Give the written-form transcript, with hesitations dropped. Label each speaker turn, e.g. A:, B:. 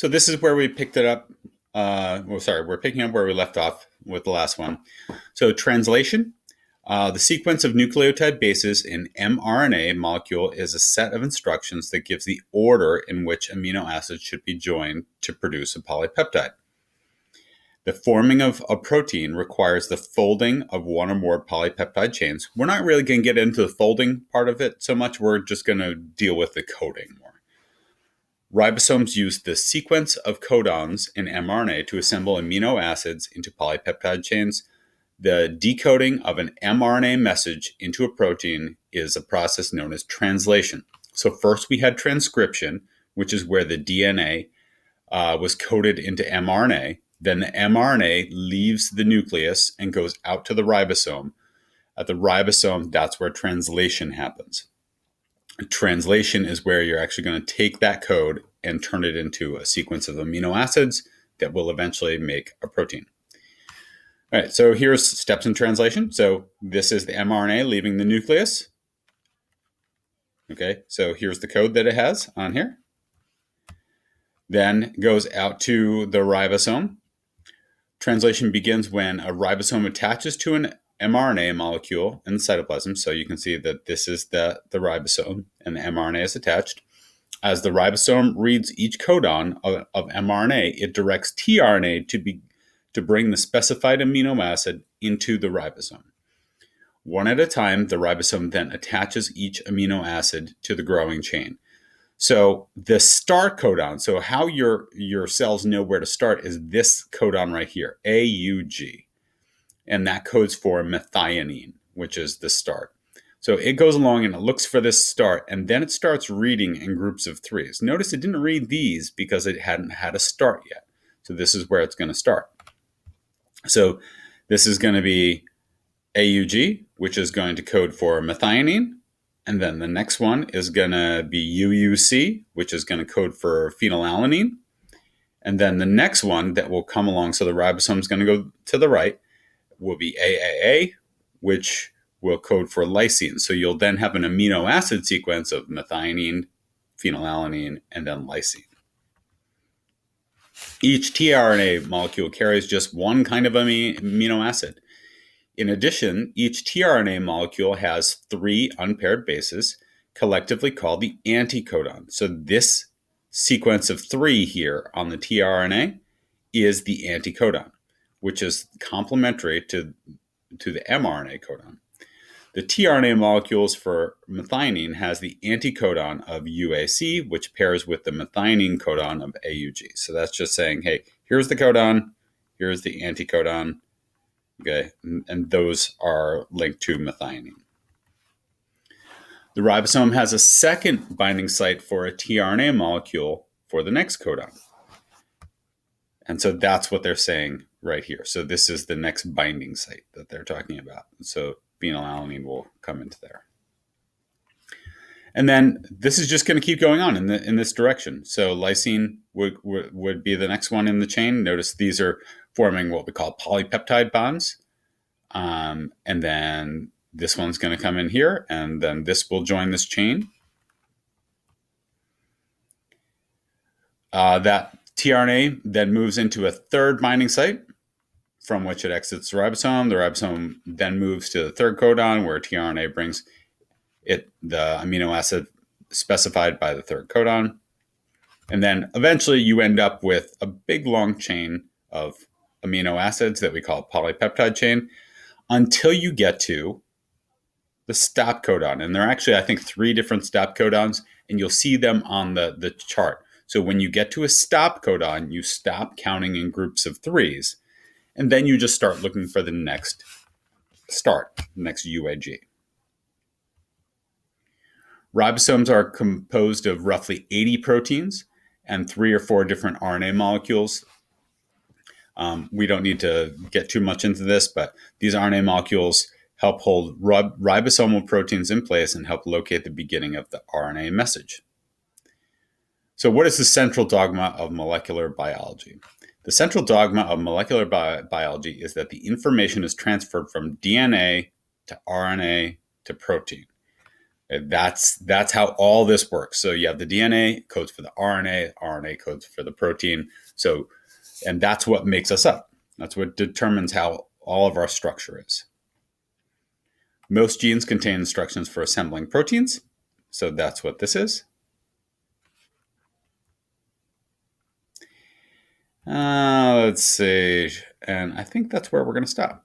A: So this is where we picked it up. We're picking up where we left off with the last one. So translation. The sequence of nucleotide bases in mRNA molecule is a set of instructions that gives the order in which amino acids should be joined to produce a polypeptide. The forming of a protein requires the folding of one or more polypeptide chains. We're not really going to get into the folding part of it so much. We're just going to deal with the coding more. Ribosomes use the sequence of codons in mRNA to assemble amino acids into polypeptide chains. The decoding of an mRNA message into a protein is a process known as translation. So first we had transcription, which is where the DNA was coded into mRNA. Then the mRNA leaves the nucleus and goes out to the ribosome. At the ribosome, that's where translation happens. Translation is where you're actually going to take that code and turn it into a sequence of amino acids that will eventually make a protein. All right, so here's steps in translation. So this is the mRNA leaving the nucleus. Okay, so here's the code that it has on here. Then goes out to the ribosome. Translation begins when a ribosome attaches to an mRNA molecule in the cytoplasm. So you can see that this is the ribosome and the mRNA is attached. As the ribosome reads each codon of mRNA, it directs tRNA to bring the specified amino acid into the ribosome. One at a time, the ribosome then attaches each amino acid to the growing chain. So the start codon, so how your cells know where to start is this codon right here, AUG. And that codes for methionine, which is the start. So it goes along and it looks for this start, and then it starts reading in groups of threes. Notice it didn't read these because it hadn't had a start yet. So this is where it's going to start. So this is going to be AUG, which is going to code for methionine. And then the next one is going to be UUC, which is going to code for phenylalanine. And then the next one that will come along, so the ribosome is going to go to the right, will be AAA, which will code for lysine. So you'll then have an amino acid sequence of methionine, phenylalanine, and then lysine. Each tRNA molecule carries just one kind of amino acid. In addition, each tRNA molecule has 3 unpaired bases, collectively called the anticodon. So this sequence of 3 here on the tRNA is the anticodon, which is complementary to the mRNA codon. The tRNA molecules for methionine has the anticodon of UAC, which pairs with the methionine codon of AUG. So that's just saying, hey, here's the codon, here's the anticodon. Okay, and those are linked to methionine. The ribosome has a second binding site for a tRNA molecule for the next codon. And so that's what they're saying right here. So this is the next binding site that they're talking about. So phenylalanine will come into there. And then this is just going to keep going on in this direction. So lysine would be the next one in the chain. Notice these are forming what we call polypeptide bonds. And then this one's going to come in here, and then this will join this chain. That tRNA then moves into a third binding site from which it exits the ribosome. The ribosome then moves to the third codon where tRNA brings it the amino acid specified by the third codon. And then eventually you end up with a big long chain of amino acids that we call polypeptide chain until you get to the stop codon. And there are actually, I think, 3 different stop codons, and you'll see them on the chart. So when you get to a stop codon, you stop counting in groups of 3s, and then you just start looking for the next start, next UAG. Ribosomes are composed of roughly 80 proteins and 3 or 4 different RNA molecules. We don't need to get too much into this, but these RNA molecules help hold ribosomal proteins in place and help locate the beginning of the RNA message. So what is the central dogma of molecular biology? The central dogma of molecular biology is that the information is transferred from DNA to RNA to protein. Okay, that's how all this works. So you have the DNA codes for the RNA, RNA codes for the protein. So, and that's what makes us up. That's what determines how all of our structure is. Most genes contain instructions for assembling proteins. So that's what this is. Let's see. And I think that's where we're going to stop.